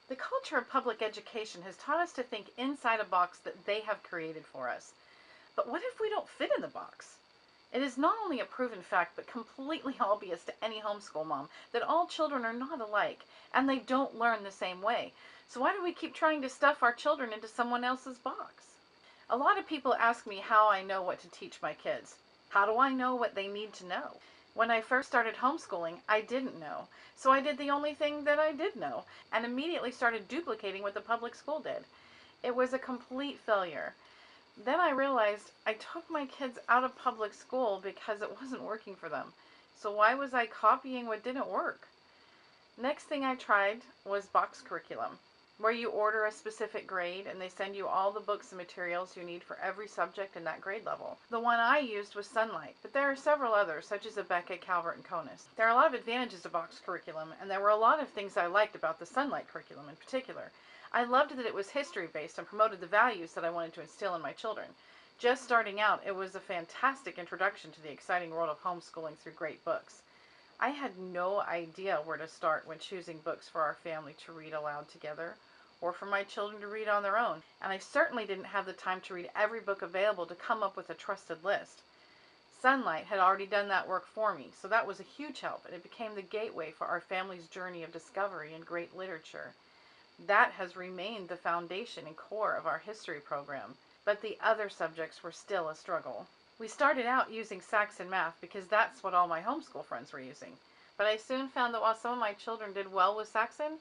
The culture of public education has taught us to think inside a box that they have created for us. But what if we don't fit in the box? It is not only a proven fact, but completely obvious to any homeschool mom that all children are not alike and they don't learn the same way. So why do we keep trying to stuff our children into someone else's box? A lot of people ask me how I know what to teach my kids. How do I know what they need to know? When I first started homeschooling, I didn't know. So I did the only thing that I did know and immediately started duplicating what the public school did. It was a complete failure. Then I realized I took my kids out of public school because it wasn't working for them. So why was I copying what didn't work? Next thing I tried was box curriculum, where you order a specific grade and they send you all the books and materials you need for every subject in that grade level. The one I used was Sunlight, but there are several others, such as Abeka, Calvert, and Conus. There are a lot of advantages to box curriculum, and there were a lot of things I liked about the Sunlight curriculum in particular. I loved that it was history-based and promoted the values that I wanted to instill in my children. Just starting out, it was a fantastic introduction to the exciting world of homeschooling through great books. I had no idea where to start when choosing books for our family to read aloud together, or for my children to read on their own, and I certainly didn't have the time to read every book available to come up with a trusted list. Sunlight had already done that work for me, so that was a huge help, and it became the gateway for our family's journey of discovery in great literature. That has remained the foundation and core of our history program, but the other subjects were still a struggle. We started out using Saxon Math because that's what all my homeschool friends were using, but I soon found that while some of my children did well with Saxon,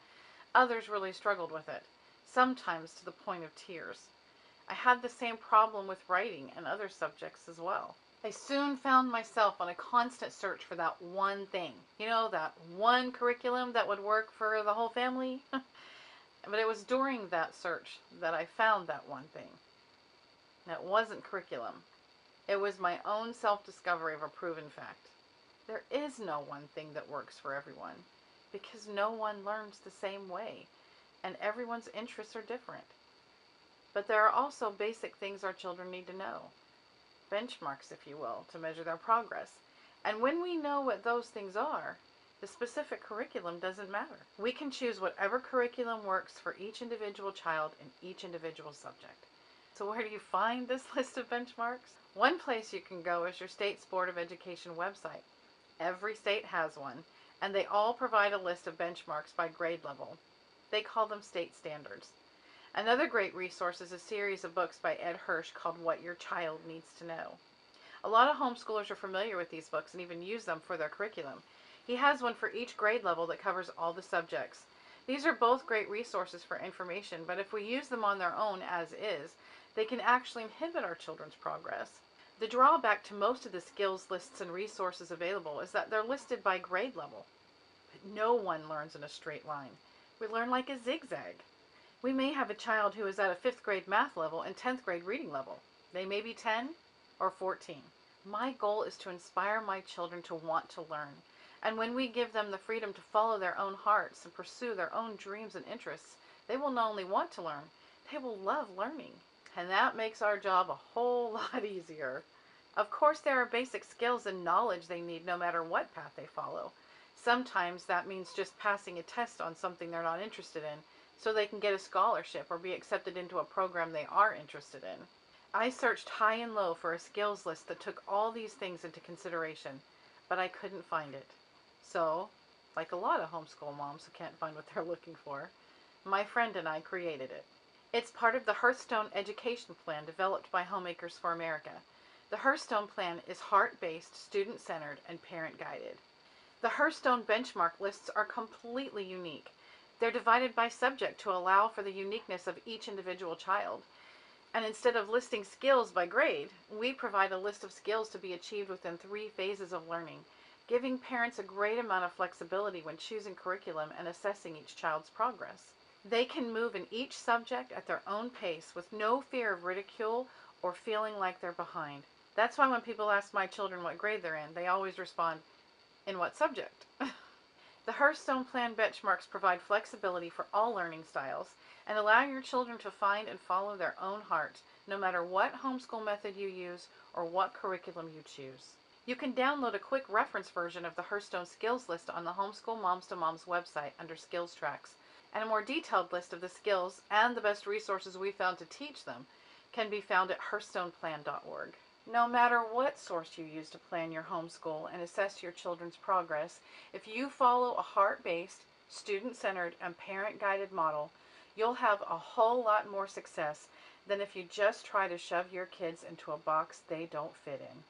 others really struggled with it, sometimes to the point of tears. I had the same problem with writing and other subjects as well. I soon found myself on a constant search for that one thing. That one curriculum that would work for the whole family? But it was during that search that I found that one thing. That wasn't curriculum. It was my own self-discovery of a proven fact. There is no one thing that works for everyone, because no one learns the same way, and everyone's interests are different. But there are also basic things our children need to know. Benchmarks, if you will, to measure their progress. And when we know what those things are, the specific curriculum doesn't matter. We can choose whatever curriculum works for each individual child in each individual subject. So where do you find this list of benchmarks? One place you can go is your state's Board of Education website. Every state has one, and they all provide a list of benchmarks by grade level. They call them state standards. Another great resource is a series of books by Ed Hirsch called What Your Child Needs to Know. A lot of homeschoolers are familiar with these books and even use them for their curriculum. He has one for each grade level that covers all the subjects. These are both great resources for information, but if we use them on their own as is, they can actually inhibit our children's progress. The drawback to most of the skills lists and resources available is that they're listed by grade level. But no one learns in a straight line. We learn like a zigzag. We may have a child who is at a 5th grade math level and 10th grade reading level. They may be 10 or 14. My goal is to inspire my children to want to learn. And when we give them the freedom to follow their own hearts and pursue their own dreams and interests, they will not only want to learn, they will love learning. And that makes our job a whole lot easier. Of course, there are basic skills and knowledge they need no matter what path they follow. Sometimes that means just passing a test on something they're not interested in, so they can get a scholarship or be accepted into a program they are interested in. I searched high and low for a skills list that took all these things into consideration, but I couldn't find it. So, like a lot of homeschool moms who can't find what they're looking for, my friend and I created it. It's part of the Hearthstone Education Plan developed by Homemakers for America. The Hearthstone Plan is heart-based, student-centered, and parent-guided. The Hearthstone benchmark lists are completely unique. They're divided by subject to allow for the uniqueness of each individual child. And instead of listing skills by grade, we provide a list of skills to be achieved within 3 phases of learning, giving parents a great amount of flexibility when choosing curriculum and assessing each child's progress. They can move in each subject at their own pace with no fear of ridicule or feeling like they're behind. That's why when people ask my children what grade they're in, they always respond, "In what subject?" The Hearthstone Plan benchmarks provide flexibility for all learning styles and allow your children to find and follow their own heart, no matter what homeschool method you use or what curriculum you choose. You can download a quick reference version of the Hearthstone skills list on the Homeschool Moms to Moms website under Skills Tracks. And a more detailed list of the skills and the best resources we found to teach them can be found at hearthstoneplan.org. No matter what source you use to plan your homeschool and assess your children's progress, if you follow a heart-based, student-centered, and parent-guided model, you'll have a whole lot more success than if you just try to shove your kids into a box they don't fit in.